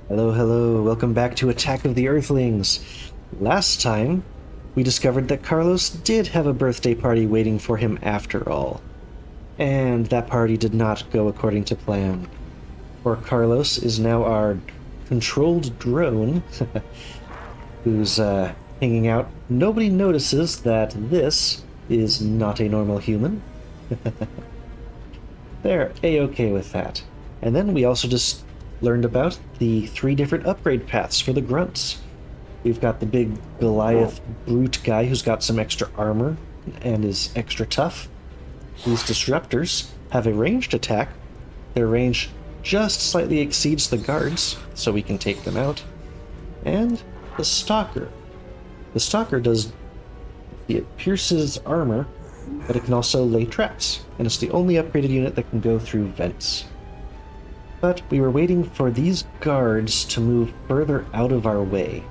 Hello, hello, welcome back to Attack of the Earthlings. Last time, we discovered that Carlos did have a birthday party waiting for him after all. And that party did not go according to plan. For Carlos is now our controlled drone, who's hanging out. Nobody notices that this is not a normal human. They're a-okay with that. And then we also just learned about the 3 different upgrade paths for the grunts. We've got the big Goliath brute guy who's got some extra armor and is extra tough. These disruptors have a ranged attack. Their range just slightly exceeds the guards, so we can take them out. And the stalker. The stalker it pierces armor, but it can also lay traps, and it's the only upgraded unit that can go through vents. But we were waiting for these guards to move further out of our way.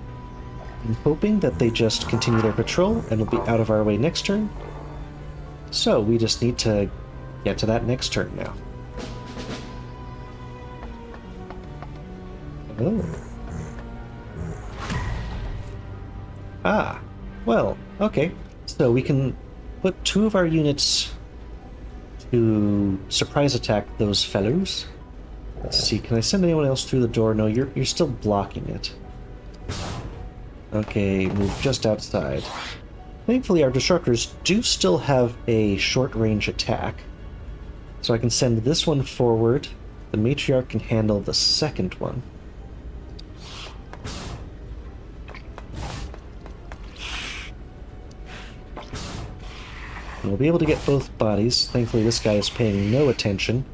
I'm hoping that they just continue their patrol and will be out of our way next turn. So we just need to get to that next turn now. Oh. Ah, well, okay. So we can put 2 of our units to surprise attack those fellows. Let's see, can I send anyone else through the door? No, you're still blocking it. Okay, move just outside. Thankfully, our disruptors do still have a short-range attack. So I can send this one forward. The matriarch can handle the second one. And we'll be able to get both bodies. Thankfully, this guy is paying no attention.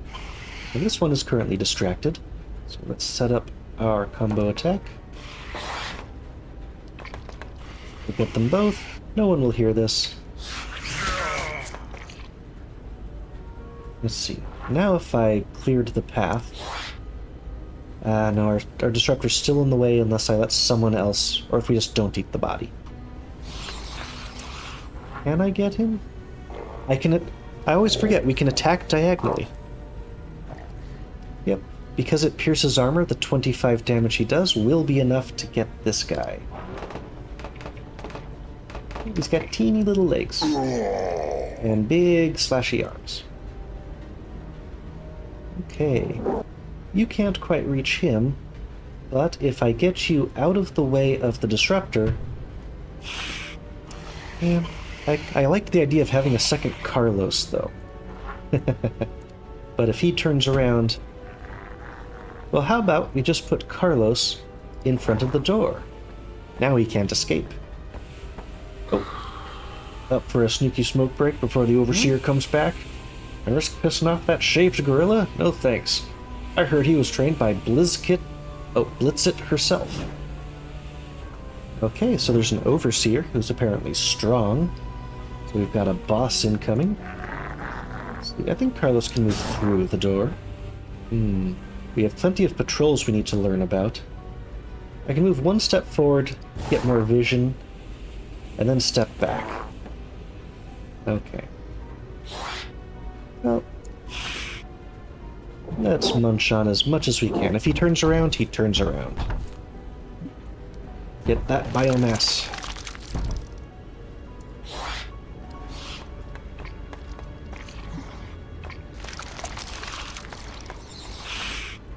And this one is currently distracted. So let's set up our combo attack. We'll get them both. No one will hear this. Let's see. Now if I cleared the path... no, our disruptor's still in the way unless I let someone else, or if we just don't eat the body. Can I get him? I always forget, we can attack diagonally. Yep, because it pierces armor, the 25 damage he does will be enough to get this guy. He's got teeny little legs. And big slashy arms. Okay. You can't quite reach him, but if I get you out of the way of the disruptor... Yeah, I like the idea of having a second Carlos, though. But if he turns around... Well, how about we just put Carlos in front of the door? Now he can't escape. Oh. Up for a sneaky smoke break before the Overseer comes back? And risk pissing off that shaved gorilla? No thanks. I heard he was trained by Blitzit herself. Okay, so there's an Overseer who's apparently strong. So we've got a boss incoming. See, I think Carlos can move through the door. We have plenty of patrols we need to learn about. I can move 1 step forward, get more vision, and then step back. Okay. Well, let's munch on as much as we can. If he turns around, he turns around. Get that biomass.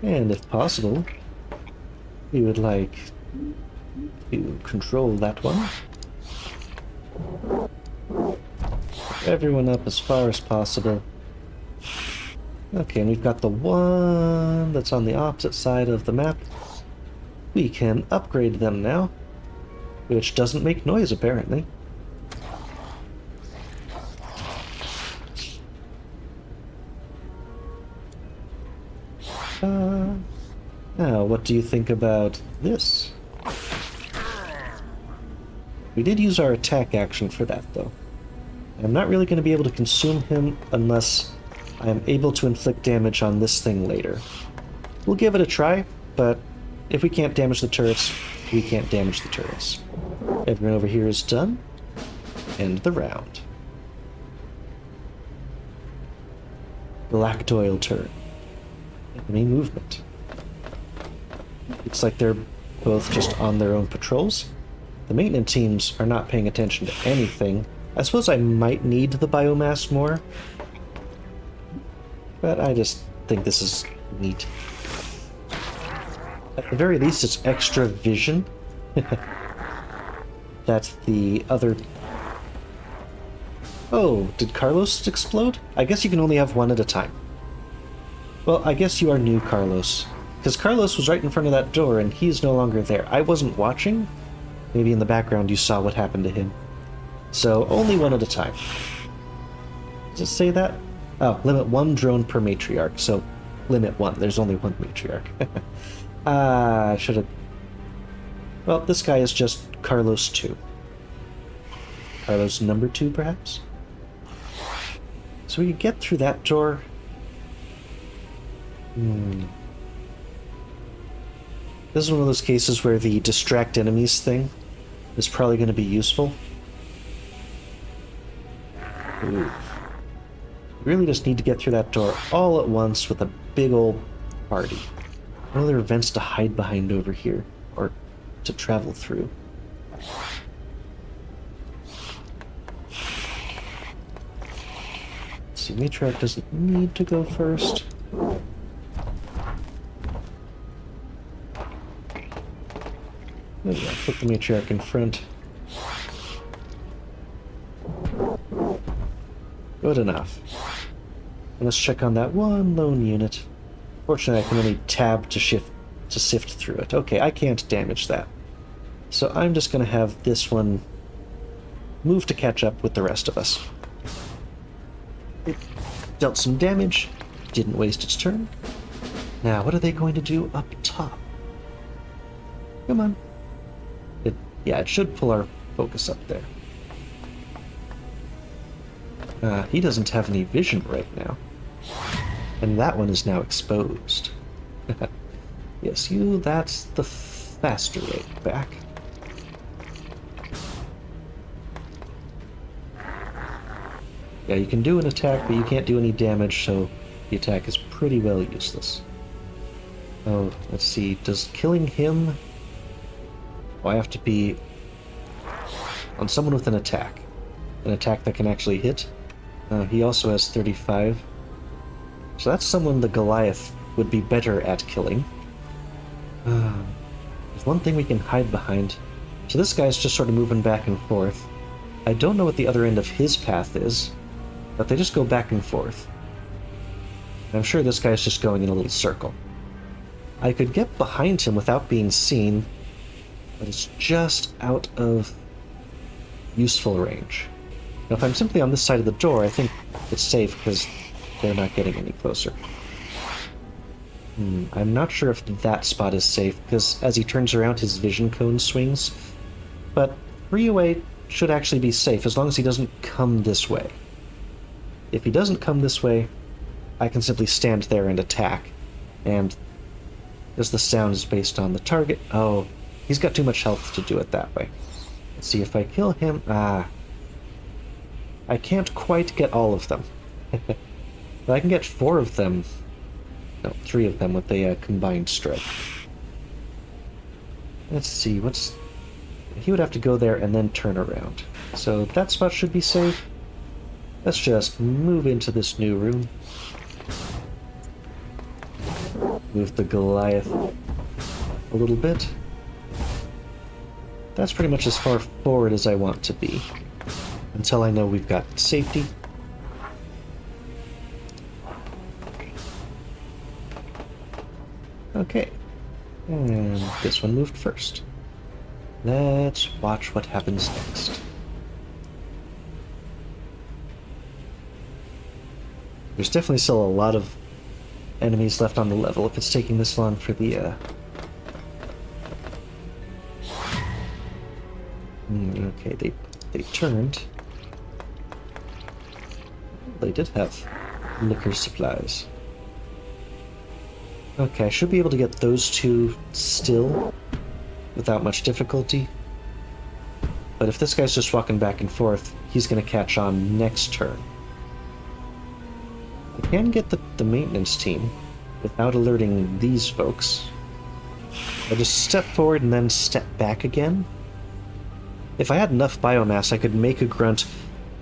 And if possible, we would like to control that one. Everyone up as far as possible. Okay, and we've got the one that's on the opposite side of the map. We can upgrade them now, which doesn't make noise apparently. Now, what do you think about this? We did use our attack action for that, though. I'm not really going to be able to consume him unless I am able to inflict damage on this thing later. We'll give it a try, but if we can't damage the turrets, we can't damage the turrets. Everyone over here is done. End the round. Galactoil turret. Enemy movement. Looks like they're both just on their own patrols. The maintenance teams are not paying attention to anything. I suppose I might need the biomass more, but I just think this is neat. At the very least, it's extra vision. That's the other... Oh, did Carlos explode? I guess you can only have one at a time. Well, I guess you are new, Carlos. Because Carlos was right in front of that door, and he's no longer there. I wasn't watching. Maybe in the background you saw what happened to him. So, only one at a time. Does it say that? Oh, limit 1 drone per matriarch. So, limit 1. There's only one matriarch. I should have... Well, this guy is just Carlos 2. Carlos number 2, perhaps? So we could get through that door. This is one of those cases where the distract enemies thing is probably going to be useful. Ooh. Really just need to get through that door all at once with a big old party. What other events to hide behind over here, or to travel through? Let's see, Matriarch doesn't need to go first. There we go, put the Matriarch in front. Good enough. And let's check on that one lone unit. Fortunately, I can only tab to sift through it. Okay, I can't damage that. So I'm just going to have this one move to catch up with the rest of us. It dealt some damage, didn't waste its turn. Now, what are they going to do up top? Come on. Yeah, it should pull our focus up there. He doesn't have any vision right now. And that one is now exposed. Yes, that's the faster way back. Yeah, you can do an attack, but you can't do any damage, so the attack is pretty well useless. Oh, let's see, does killing him... Oh, I have to be on someone with an attack. An attack that can actually hit. He also has 35. So that's someone the Goliath would be better at killing. There's one thing we can hide behind. So this guy's just sort of moving back and forth. I don't know what the other end of his path is, but they just go back and forth. And I'm sure this guy's just going in a little circle. I could get behind him without being seen, but it's just out of useful range. Now, if I'm simply on this side of the door, I think it's safe because they're not getting any closer. I'm not sure if that spot is safe, because as he turns around, his vision cone swings. But 3 away should actually be safe, as long as he doesn't come this way. If he doesn't come this way, I can simply stand there and attack. And as the sound is based on the target... Oh, he's got too much health to do it that way. Let's see, if I kill him... I can't quite get all of them. But I can get 4 of them. No, 3 of them with a combined strike. Let's see, he would have to go there and then turn around. So that spot should be safe. Let's just move into this new room. Move the Goliath a little bit. That's pretty much as far forward as I want to be. Until I know we've got safety. Okay. And this one moved first. Let's watch what happens next. There's definitely still a lot of enemies left on the level if it's taking this long for the, Okay, they turned. They did have liquor supplies. Okay, I should be able to get those 2 still without much difficulty. But if this guy's just walking back and forth, he's going to catch on next turn. I can get the maintenance team without alerting these folks. I just step forward and then step back again. If I had enough biomass, I could make a grunt,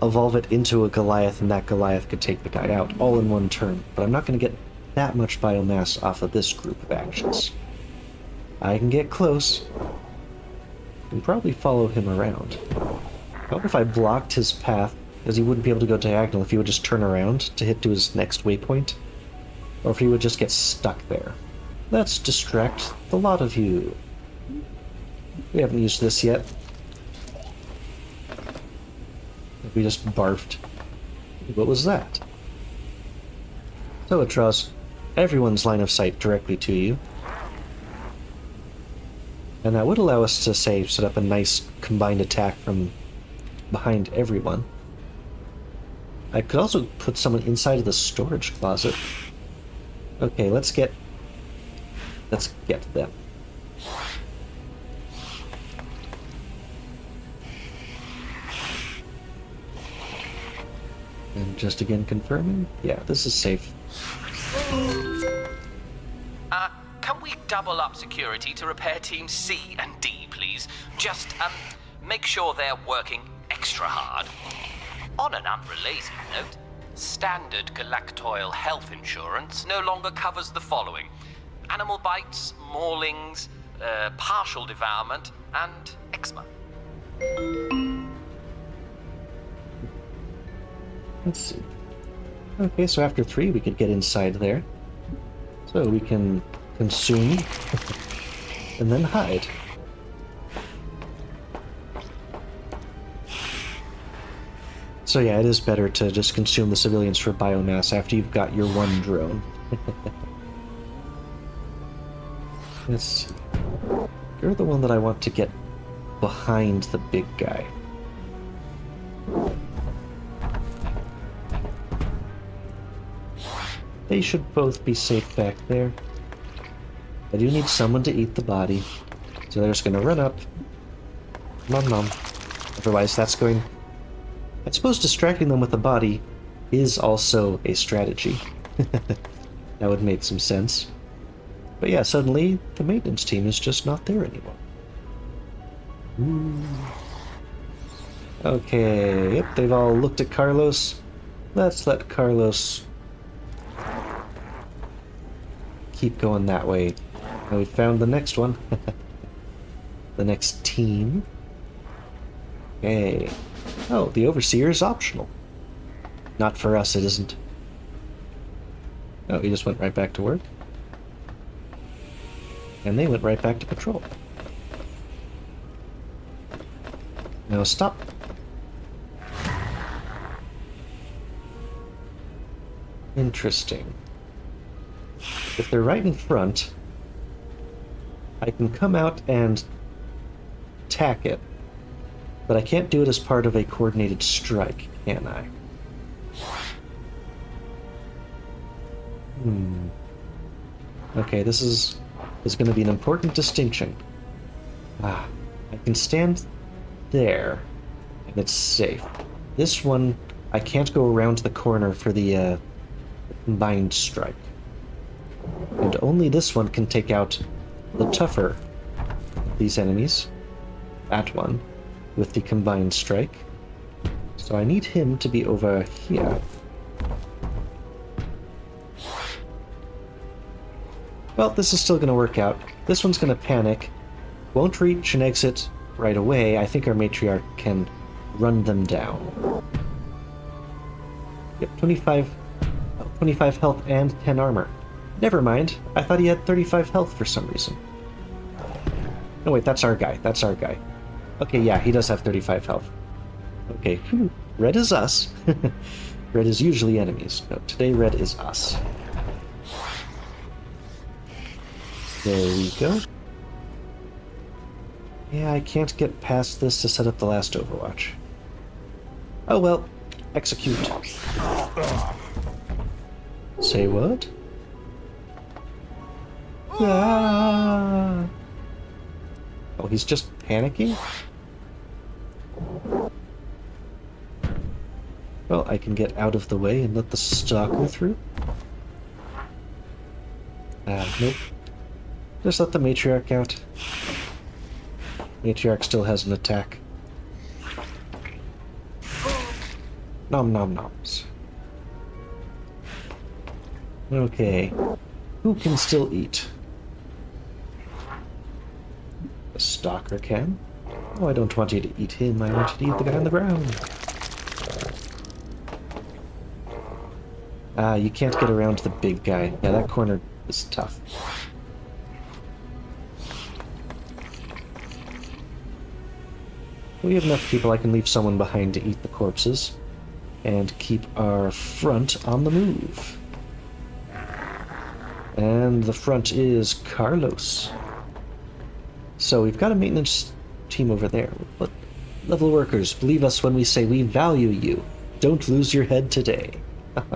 evolve it into a Goliath, and that Goliath could take the guy out, all in one turn. But I'm not going to get that much biomass off of this group of actions. I can get close, and probably follow him around. How about if I blocked his path, because he wouldn't be able to go diagonal if he would just turn around to hit to his next waypoint? Or if he would just get stuck there. Let's distract the lot of you. We haven't used this yet. We just barfed. What was that? So it draws everyone's line of sight directly to you. And that would allow us to, say, set up a nice combined attack from behind everyone. I could also put someone inside of the storage closet. Okay, let's get them. And just again confirming, yeah, this is safe. Can we double up security to repair teams C and D, please? Just, make sure they're working extra hard. On an unrelated note, standard galactoil health insurance no longer covers the following: animal bites, maulings, partial devourment, and eczema. Let's see. Okay, so after 3 we could get inside there. So we can consume and then hide. So yeah, it is better to just consume the civilians for biomass after you've got your one drone. Let's see. You're the one that I want to get behind the big guy. They should both be safe back there. I do need someone to eat the body, so they're just gonna run up. Nom nom. Otherwise, that's going... I suppose distracting them with the body is also a strategy. That would make some sense. But yeah, suddenly the maintenance team is just not there anymore. Okay, yep, they've all looked at Carlos. Let's let Carlos keep going that way. And we found the next one. The next team. Okay. Oh, the Overseer is optional. Not for us, it isn't. Oh, he just went right back to work. And they went right back to patrol. Now stop. Interesting. If they're right in front, I can come out and attack it. But I can't do it as part of a coordinated strike, can I? Okay, this is going to be an important distinction. I can stand there, and it's safe. This one, I can't go around the corner for the combined strike. And only this one can take out the tougher of these enemies. That one, with the combined strike. So I need him to be over here. Well, this is still going to work out. This one's going to panic. Won't reach an exit right away. I think our matriarch can run them down. Yep, 25 health and 10 armor. Never mind. I thought he had 35 health for some reason. No, wait, that's our guy. That's our guy. Okay, yeah, he does have 35 health. Okay, red is us. Red is usually enemies. No, today red is us. There we go. Yeah, I can't get past this to set up the last Overwatch. Oh well, execute. Say what? Ah! Oh, he's just panicking? Well, I can get out of the way and let the stalker through. Nope. Just let the matriarch out. Matriarch still has an attack. Nom nom noms. Okay. Who can still eat? The stalker can. Oh, I don't want you to eat him. I want you to eat the guy on the ground. Ah, you can't get around the big guy. Yeah, that corner is tough. We have enough people. I can leave someone behind to eat the corpses and keep our front on the move. And the front is Carlos. So we've got a maintenance team over there. But level workers, believe us when we say we value you. Don't lose your head today. Okay,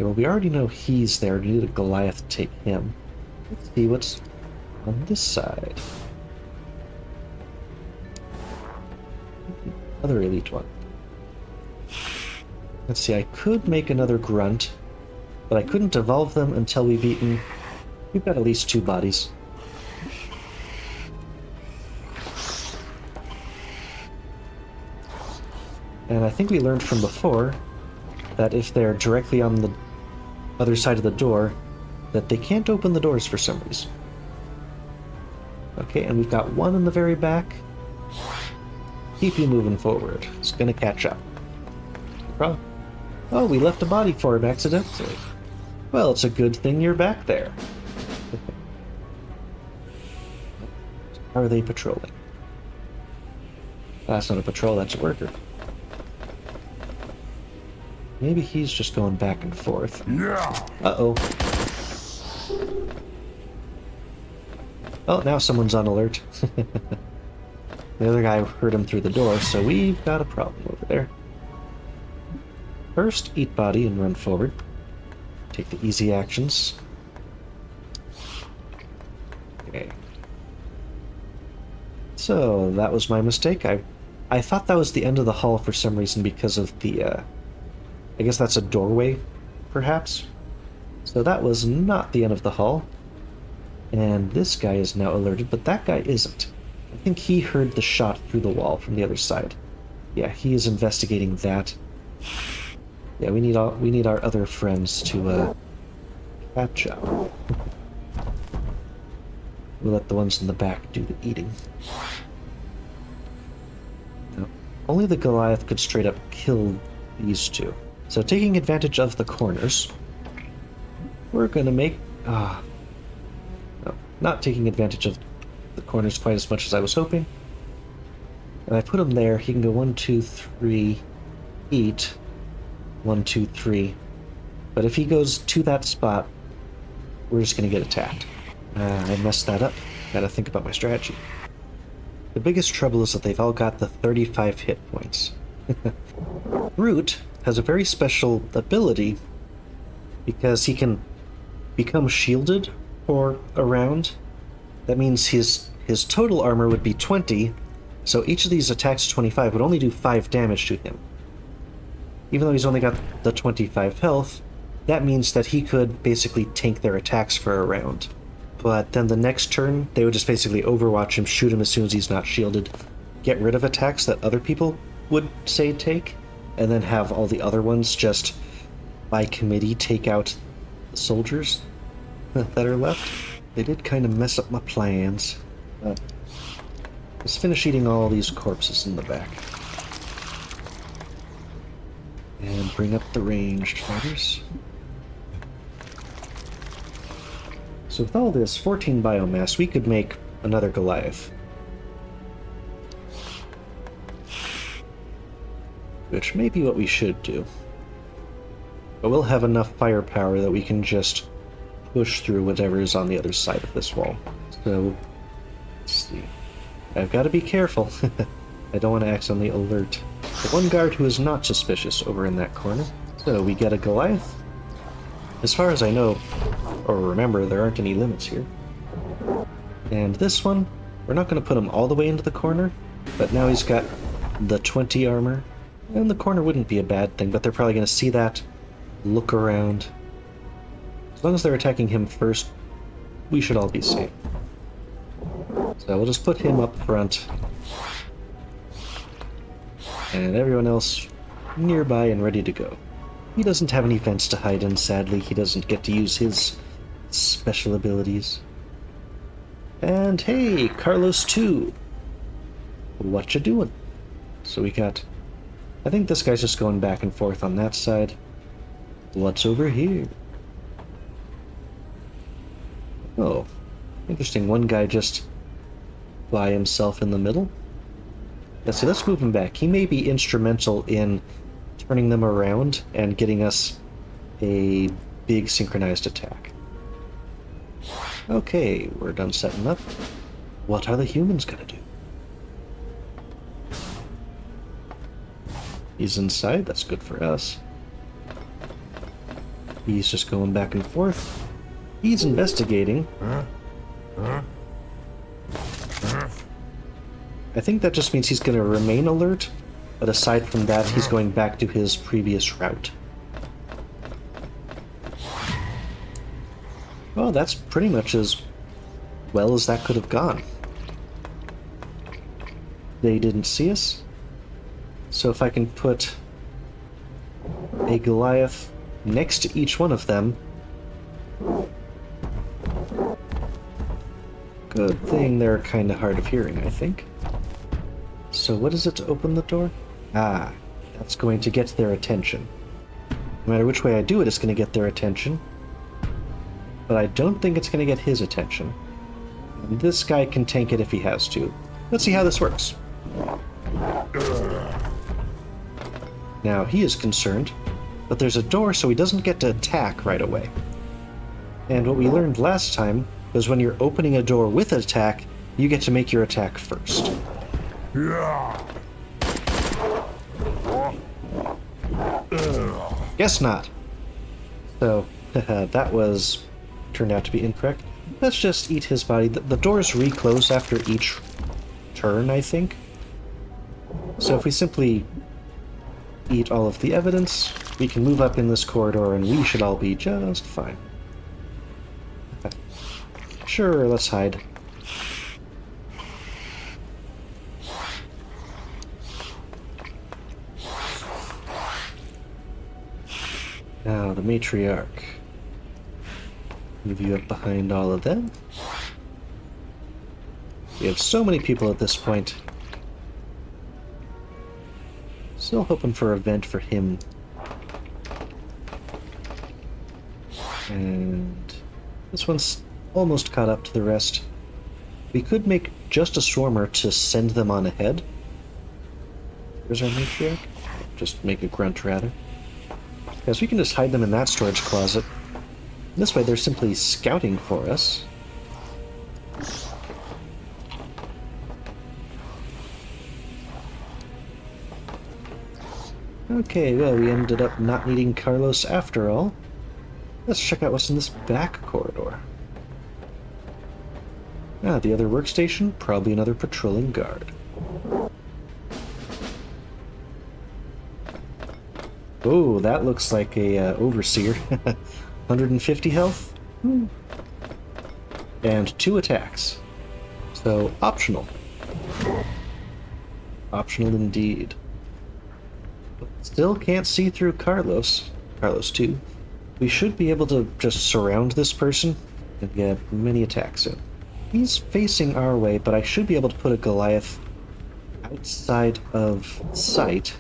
well, we already know he's there. We need a Goliath to take him. Let's see what's on this side. Another elite one. Let's see, I could make another grunt, but I couldn't evolve them until we've eaten... We've got at least 2 bodies. And I think we learned from before that if they're directly on the other side of the door, that they can't open the doors for some reason. Okay, and we've got one in the very back. Keep you moving forward. It's gonna catch up. Oh, we left a body for him accidentally. Well, it's a good thing you're back there. How are they patrolling? That's not a patrol, that's a worker. Maybe he's just going back and forth. Yeah. Uh-oh. Oh, now someone's on alert. The other guy heard him through the door, so we've got a problem over there. First, eat body and run forward. Take the easy actions. Okay. So, that was my mistake. I thought that was the end of the hall for some reason because of the, I guess that's a doorway, perhaps? So that was not the end of the hall. And this guy is now alerted, but that guy isn't. I think he heard the shot through the wall from the other side. Yeah, he is investigating that. Yeah, we need our other friends to catch up. We'll let the ones in the back do the eating. No, only the Goliath could straight up kill these two. So taking advantage of the corners, we're gonna make... no, not taking advantage of the corners quite as much as I was hoping. And I put him there. He can go 1, 2, 3, eat. 1, 2, 3. But if he goes to that spot, we're just gonna get attacked. I messed that up. Gotta think about my strategy. The biggest trouble is that they've all got the 35 hit points. Brute has a very special ability because he can become shielded for a round. That means his total armor would be 20, so each of these attacks 25 would only do 5 damage to him. Even though he's only got the 25 health, that means that he could basically tank their attacks for a round. But then the next turn, they would just basically overwatch him, shoot him as soon as he's not shielded, get rid of attacks that other people would say take, and then have all the other ones just, by committee, take out the soldiers that are left. They did kind of mess up my plans. Let's finish eating all these corpses in the back. And bring up the ranged fighters. So with all this 14 biomass, we could make another Goliath. Which may be what we should do. But we'll have enough firepower that we can just push through whatever is on the other side of this wall. So, let's see. I've got to be careful. I don't want to accidentally alert the one guard who is not suspicious over in that corner. So we get a Goliath. As far as I know, or remember, there aren't any limits here. And this one, we're not going to put him all the way into the corner, but now he's got the 20 armor. And the corner wouldn't be a bad thing, but they're probably going to see that, look around. As long as they're attacking him first, we should all be safe. So we'll just put him up front. And everyone else nearby and ready to go. He doesn't have any vents to hide in, sadly. He doesn't get to use his special abilities. And hey, Carlos too. What you doing? So we got... I think this guy's just going back and forth on that side. What's over here? Oh, interesting. One guy just by himself in the middle. Let's see, let's move him back. He may be instrumental in turning them around and getting us a big synchronized attack. Okay, we're done setting up. What are the humans gonna do? He's inside, that's good for us. He's just going back and forth. He's investigating. I think that just means he's going to remain alert, but aside from that, he's going back to his previous route. Well, that's pretty much as well as that could have gone. They didn't see us. So if I can put a Goliath next to each one of them... Good thing they're kind of hard of hearing, I think. So what is it to open the door? Ah, that's going to get their attention. No matter which way I do it, it's going to get their attention. But I don't think it's going to get his attention. And this guy can tank it if he has to. Let's see how this works. Now, he is concerned, but there's a door so he doesn't get to attack right away. And what we learned last time was when you're opening a door with an attack, you get to make your attack first. Guess not. So, that turned out to be incorrect. Let's just eat his body. The doors reclose after each turn, I think. So if we simply eat all of the evidence, we can move up in this corridor and we should all be just fine. Sure, let's hide. Now, the matriarch. Move you up behind all of them. We have so many people at this point. Still hoping for a vent for him. And this one's almost caught up to the rest. We could make just a swarmer to send them on ahead. Where's our matriarch? Just make a grunt, rather. Because we can just hide them in that storage closet. This way they're simply scouting for us. Okay, well, we ended up not needing Carlos after all. Let's check out what's in this back corridor. Ah, the other workstation, probably another patrolling guard. Oh, that looks like a overseer. 150 health? And 2 attacks. So, optional. Optional indeed. But still can't see through Carlos. Carlos too. We should be able to just surround this person and get many attacks in. He's facing our way, but I should be able to put a Goliath outside of sight.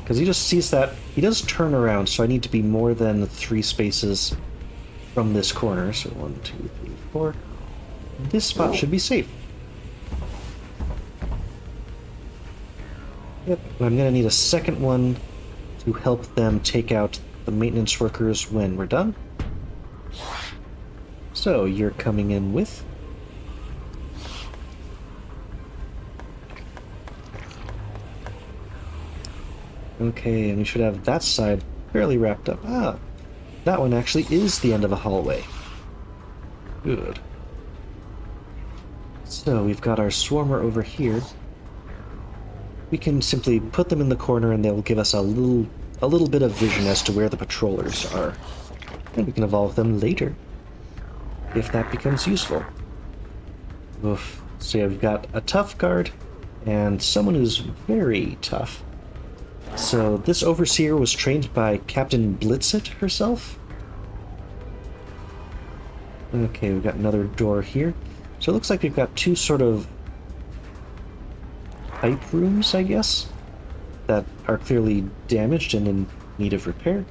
Because he just sees that. He does turn around, so I need to be more than 3 spaces from this corner. So 1, 2, 3, 4. This spot should be safe. Yep, I'm going to need a second one to help them take out the maintenance workers when we're done. So, you're coming in with... Okay, and we should have that side fairly wrapped up. Ah, that one actually is the end of a hallway. Good. So, we've got our swarmer over here. We can simply put them in the corner and they'll give us a little bit of vision as to where the patrollers are. And we can evolve them later. if that becomes useful. Oof. So yeah, we've got a tough guard and someone who's very tough. So this overseer was trained by Captain Blitzit herself. Okay, we've got another door here. So it looks like we've got two sort of pipe rooms, I guess, that are clearly damaged and in need of repair.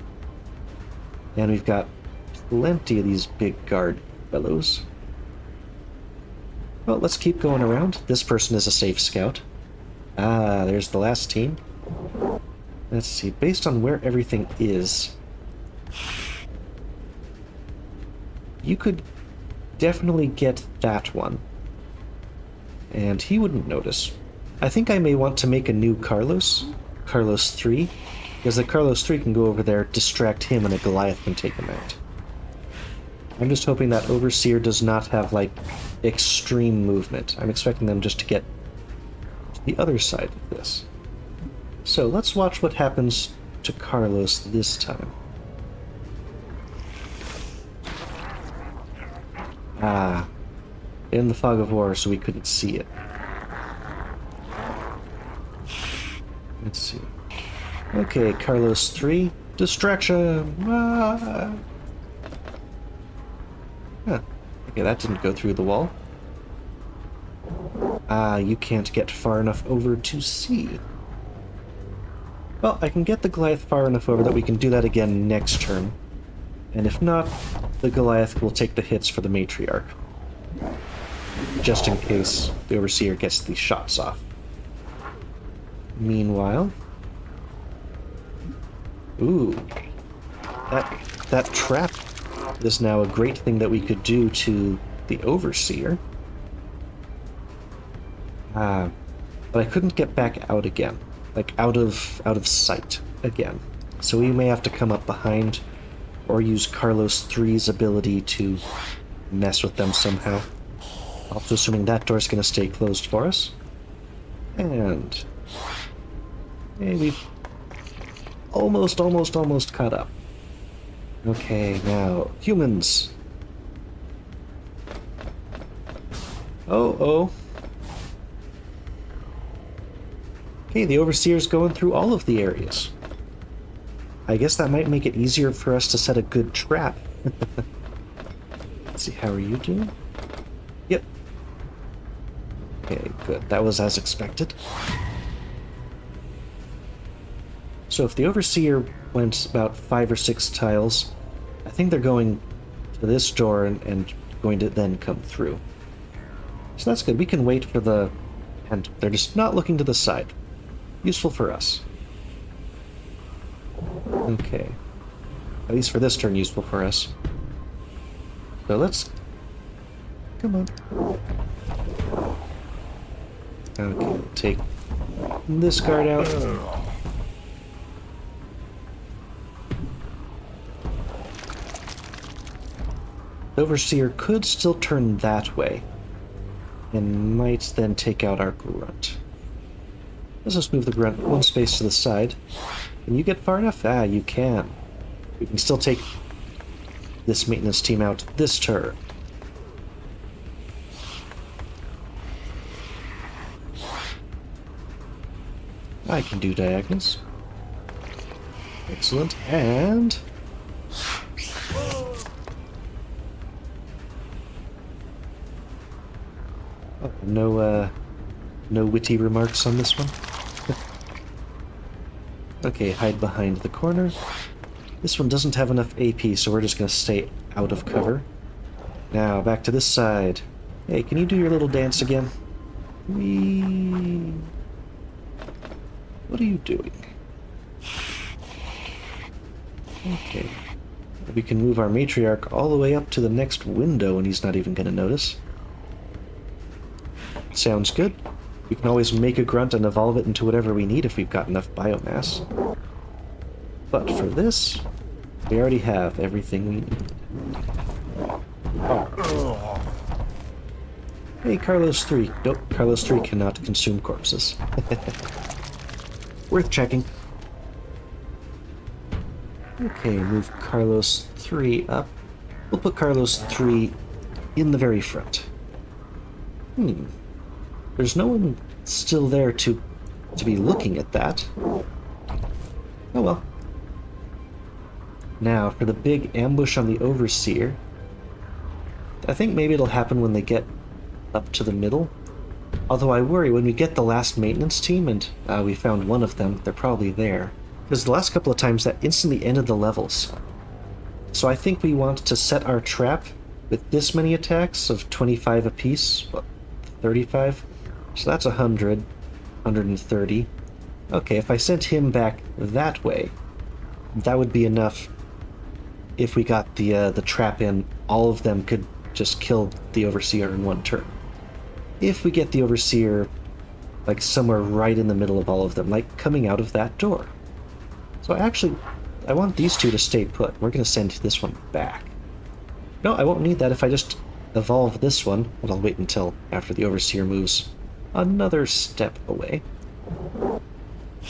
And we've got plenty of these big guard fellows. Well, let's keep going around. This person is a safe scout. Ah, there's the last team. Let's see, based on where everything is, you could definitely get that one. And he wouldn't notice. I think I may want to make a new Carlos 3, because the Carlos 3 can go over there, distract him, and a Goliath can take him out. I'm just hoping that Overseer does not have, like, extreme movement. I'm expecting them just to get to the other side of this. So let's watch what happens to Carlos this time. Ah, in the fog of war, so we couldn't see it. Let's see. Okay, Carlos 3, distraction! Ah. Huh. Okay, that didn't go through the wall. Ah, you can't get far enough over to see. Well, I can get the Goliath far enough over that we can do that again next turn. And if not, the Goliath will take the hits for the Matriarch. Just in case the Overseer gets these shots off. Meanwhile... Ooh. That trap is now a great thing that we could do to the Overseer. But I couldn't get back out again. Like, out of sight again. So we may have to come up behind, or use Carlos 3's ability to mess with them somehow. Also assuming that door's gonna stay closed for us. And... hey, we've almost caught up. Okay, now, humans. Oh. Okay, the Overseer's going through all of the areas. I guess that might make it easier for us to set a good trap. Let's see, how are you doing? Yep. Okay, good. That was as expected. So if the Overseer went about 5 or 6 tiles, I think they're going to this door and going to then come through. So that's good. We can wait for the... and they're just not looking to the side. Useful for us. Okay. At least for this turn, useful for us. So let's... come on. Okay, we'll take this guard out. The Overseer could still turn that way, and might then take out our grunt. Let's just move the grunt one space to the side. Can you get far enough? Ah, you can. We can still take this maintenance team out this turn. I can do diagonals. Excellent. And... oh, no witty remarks on this one. Okay, hide behind the corner. This one doesn't have enough AP, so we're just gonna stay out of cover. Now, back to this side. Hey, can you do your little dance again? Whee! What are you doing? Okay. We can move our Matriarch all the way up to the next window and he's not even gonna notice. Sounds good. We can always make a grunt and evolve it into whatever we need if we've got enough biomass. But for this, we already have everything we need. Oh. Hey, Carlos 3. Nope, Carlos 3 cannot consume corpses. Worth checking. Okay, move Carlos 3 up. We'll put Carlos 3 in the very front. There's no one still there to be looking at that. Oh well. Now, for the big ambush on the Overseer, I think maybe it'll happen when they get up to the middle. Although I worry when we get the last maintenance team, and we found one of them, they're probably there. Because the last couple of times that instantly ended the levels. So I think we want to set our trap with this many attacks of 25 apiece. Well, 35? So that's 100, 130. Okay, if I sent him back that way, that would be enough. If we got the trap in, all of them could just kill the Overseer in one turn. If we get the Overseer, like, somewhere right in the middle of all of them, like coming out of that door. So I want these two to stay put. We're going to send this one back. No, I won't need that if I just evolve this one, but I'll wait until after the Overseer moves another step away.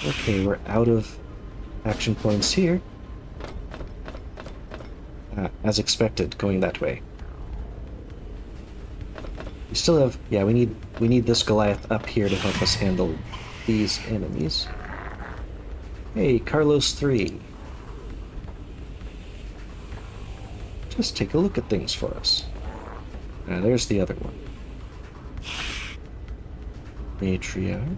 Okay, we're out of action points here. As expected, going that way. We still have... yeah, we need this Goliath up here to help us handle these enemies. Hey, Carlos 3. Just take a look at things for us. There's the other one. Matriarch.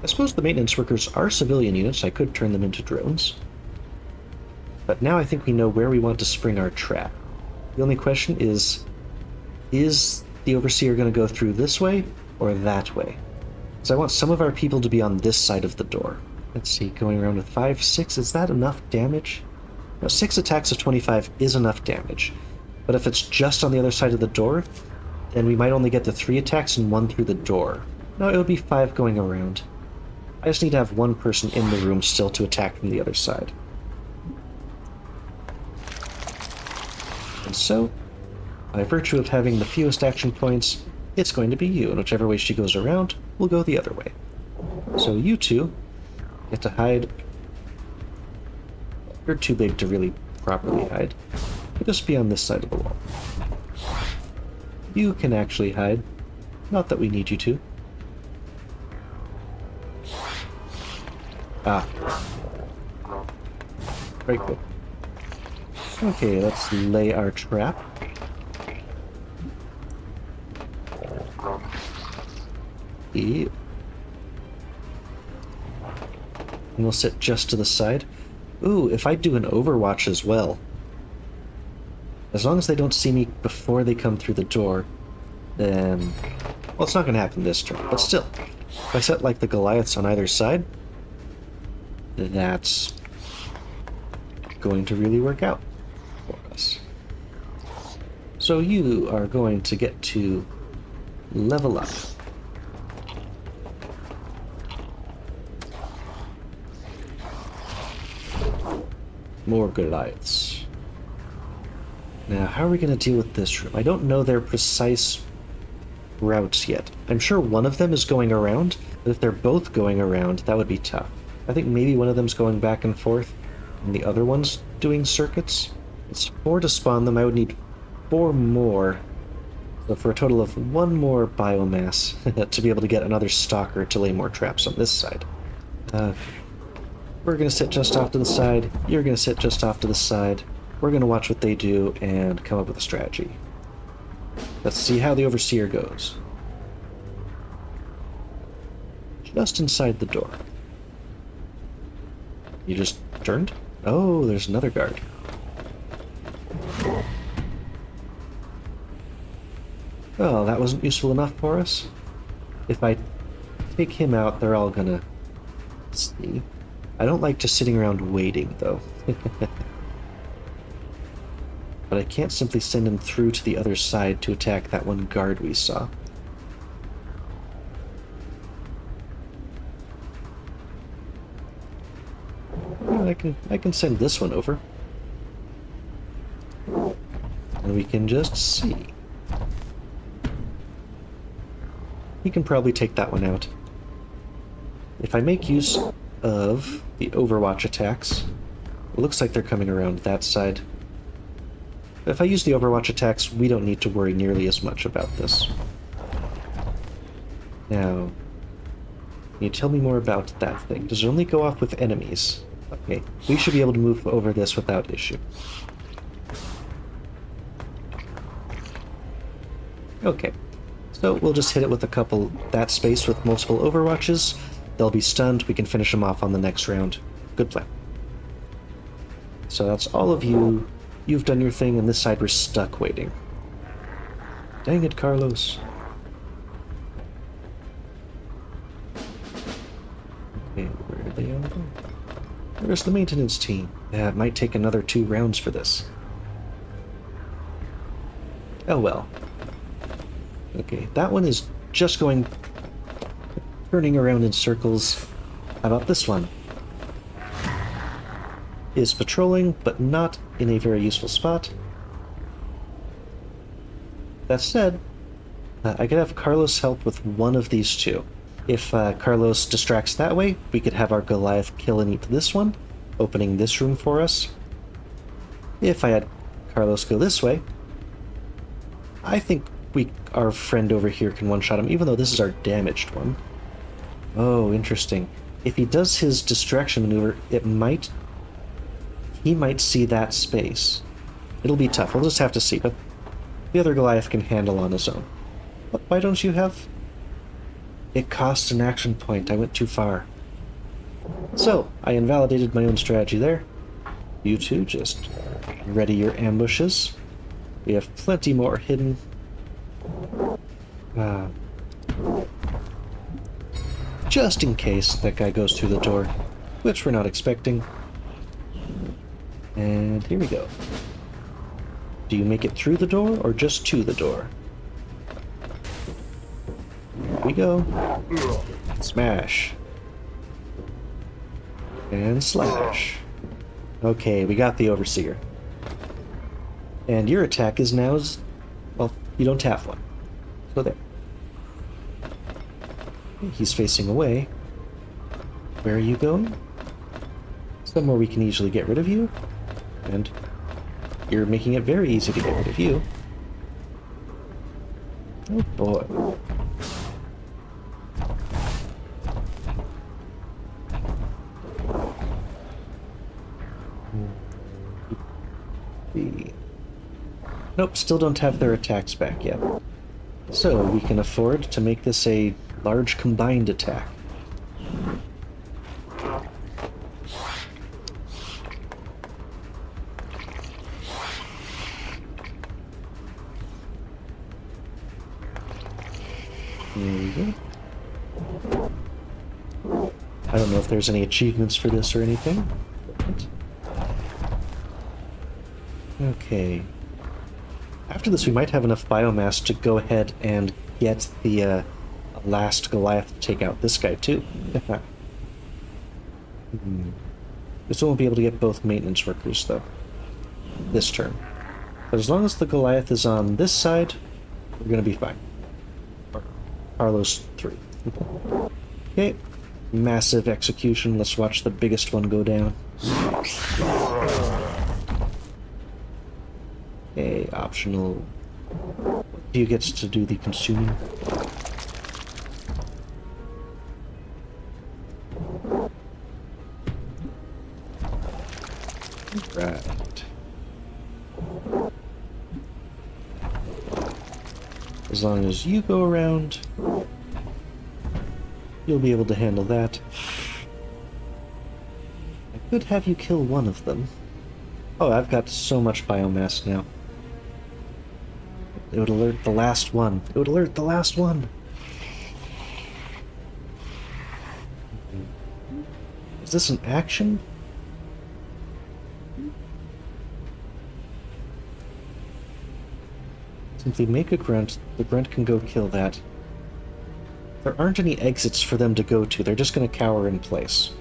I suppose the maintenance workers are civilian units. I could turn them into drones. But now I think we know where we want to spring our trap. The only question is the Overseer going to go through this way or that way? Because I want some of our people to be on this side of the door. Let's see, going around with 5, 6, is that enough damage? Now, 6 attacks of 25 is enough damage. But if it's just on the other side of the door, then we might only get the 3 attacks and 1 through the door. No, it would be 5 going around. I just need to have 1 person in the room still to attack from the other side. And so, by virtue of having the fewest action points, it's going to be you, and whichever way she goes around, we'll go the other way. So you two get to hide. You're too big to really properly hide. You'll just be on this side of the wall. You can actually hide. Not that we need you to. Very cool. Okay, let's lay our trap. Yep. And we'll sit just to the side. Ooh, if I do an Overwatch as well. As long as they don't see me before they come through the door, then... well, it's not going to happen this turn, but still. If I set, like, the Goliaths on either side, that's going to really work out for us. So you are going to get to level up. More Goliaths. Now, how are we going to deal with this room? I don't know their precise routes yet. I'm sure one of them is going around, but if they're both going around, that would be tough. I think maybe one of them's going back and forth, and the other one's doing circuits. It's 4 to spawn them. I would need 4 more. So for a total of 1 more biomass to be able to get another stalker to lay more traps on this side. We're going to sit just off to the side. You're going to sit just off to the side. We're going to watch what they do and come up with a strategy. Let's see how the Overseer goes. Just inside the door. You just turned? Oh, there's another guard. Well, that wasn't useful enough for us. If I take him out, they're all gonna see. I don't like just sitting around waiting, though. But I can't simply send him through to the other side to attack that one guard we saw. Well, I can send this one over. And we can just see. He can probably take that one out. If I make use of the Overwatch attacks, it looks like they're coming around that side. If I use the Overwatch attacks, we don't need to worry nearly as much about this. Now, can you tell me more about that thing? Does it only go off with enemies? Okay, we should be able to move over this without issue. Okay, so we'll just hit it with a couple that space with multiple Overwatches. They'll be stunned, we can finish them off on the next round. Good plan. So that's all of you. You've done your thing, and this side we're stuck waiting. Dang it, Carlos. Okay, where are they all going? Where's the maintenance team? Yeah, it might take another 2 rounds for this. Oh well. Okay, that one is just turning around in circles. How about this one? Is patrolling, but not in a very useful spot. That said, I could have Carlos help with one of these two. If Carlos distracts that way, we could have our Goliath kill and eat this one, opening this room for us. If I had Carlos go this way, I think our friend over here can one-shot him, even though this is our damaged one. Oh, interesting. If he does his distraction maneuver, he might see that space. It'll be tough, we'll just have to see, but the other Goliath can handle on his own. Why don't you have... It costs an action point, I went too far. So, I invalidated my own strategy there. You two, just ready your ambushes. We have plenty more hidden. Just in case that guy goes through the door, which we're not expecting. And here we go. Do you make it through the door or just to the door? Here we go. Smash. And slash. Okay, we got the Overseer. And your attack is now... well, you don't have one. So there. He's facing away. Where are you going? Somewhere we can easily get rid of you. And you're making it very easy to get rid of you. Oh boy. Nope, still don't have their attacks back yet. So we can afford to make this a large combined attack. There we go. I don't know if there's any achievements for this or anything. Okay. After this, we might have enough biomass to go ahead and get the last Goliath to take out this guy, too. This one won't be able to get both maintenance workers, though, this turn. But as long as the Goliath is on this side, we're going to be fine. Carlos 3. Okay. Massive execution. Let's watch the biggest one go down. Okay, optional. You gets to do the consuming. Right. As long as you go around, you'll be able to handle that. I could have you kill one of them. Oh, I've got so much biomass now. It would alert the last one. It would alert the last one. Is this an action? Since they make a grunt, the grunt can go kill that. There aren't any exits for them to go to. They're just going to cower in place.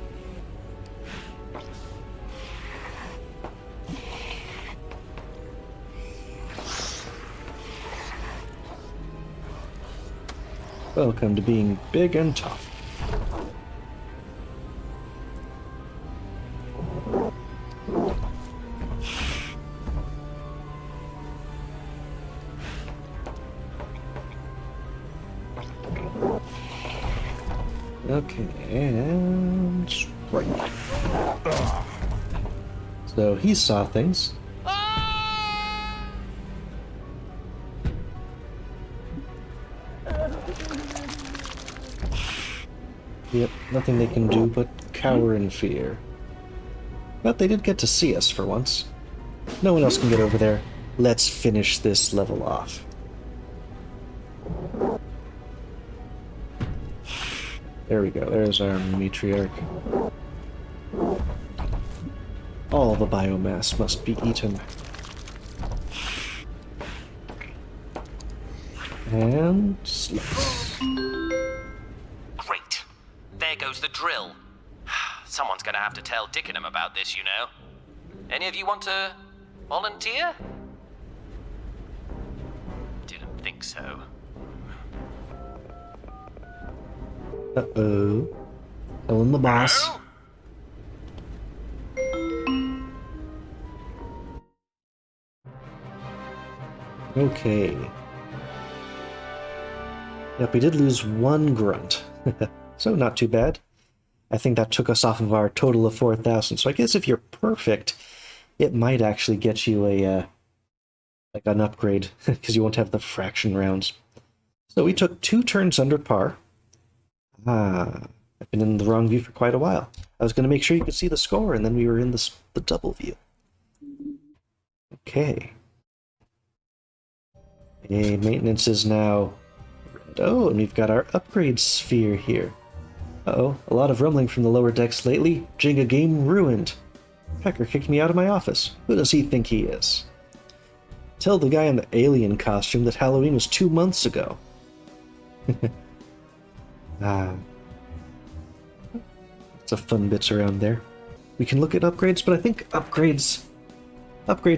Welcome to being big and tough. Okay, and right. So he saw things. Yep, nothing they can do but cower in fear. But they did get to see us for once. No one else can get over there. Let's finish this level off. There we go, there's our matriarch. All the biomass must be eaten. And slice. Great. There goes the drill. Someone's gonna have to tell Dickenham about this, you know. Any of you want to volunteer? Didn't think so. Uh-oh. Killing the boss. No? Okay. Yep, we did lose one grunt. So not too bad. I think that took us off of our total of 4,000. So I guess if you're perfect, it might actually get you a like an upgrade, because you won't have the fraction rounds. So we took 2 turns under par. I've been in the wrong view for quite a while. I was going to make sure you could see the score, and then we were in the double view. Okay. Okay, maintenance is now red. Oh, and we've got our upgrade sphere here. Uh-oh, a lot of rumbling from the lower decks lately. Jenga game ruined. Pecker kicked me out of my office. Who does he think he is? Tell the guy in the alien costume that Halloween was 2 months ago. Lots of fun bits around there. We can look at upgrades, but I think upgrades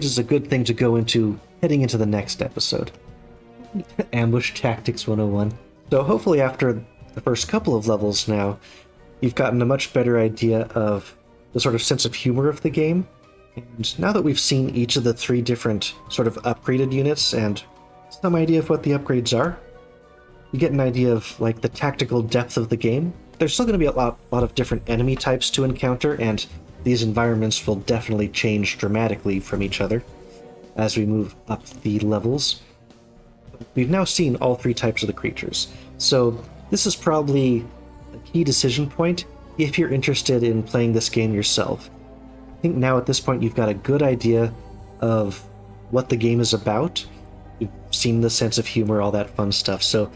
is a good thing to go into heading into the next episode. Ambush Tactics 101. So hopefully after the first couple of levels now, you've gotten a much better idea of the sort of sense of humor of the game. And now that we've seen each of the 3 different sort of upgraded units and some idea of what the upgrades are, you get an idea of like the tactical depth of the game. There's still going to be a lot of different enemy types to encounter, and these environments will definitely change dramatically from each other as we move up the levels. We've now seen all 3 types of the creatures, so this is probably a key decision point if you're interested in playing this game yourself. I think now at this point you've got a good idea of what the game is about. You've seen the sense of humor, all that fun stuff, so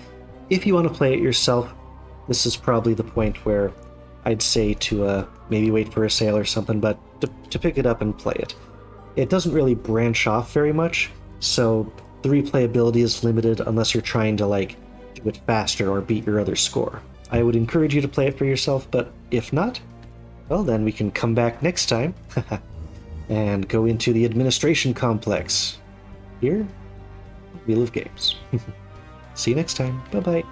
if you want to play it yourself, this is probably the point where I'd say to maybe wait for a sale or something, but to pick it up and play it. It doesn't really branch off very much, so the replayability is limited unless you're trying to like do it faster or beat your other score. I would encourage you to play it for yourself, but if not, well then we can come back next time and go into the administration complex. Here, Wheel of Games. See you next time. Bye-bye.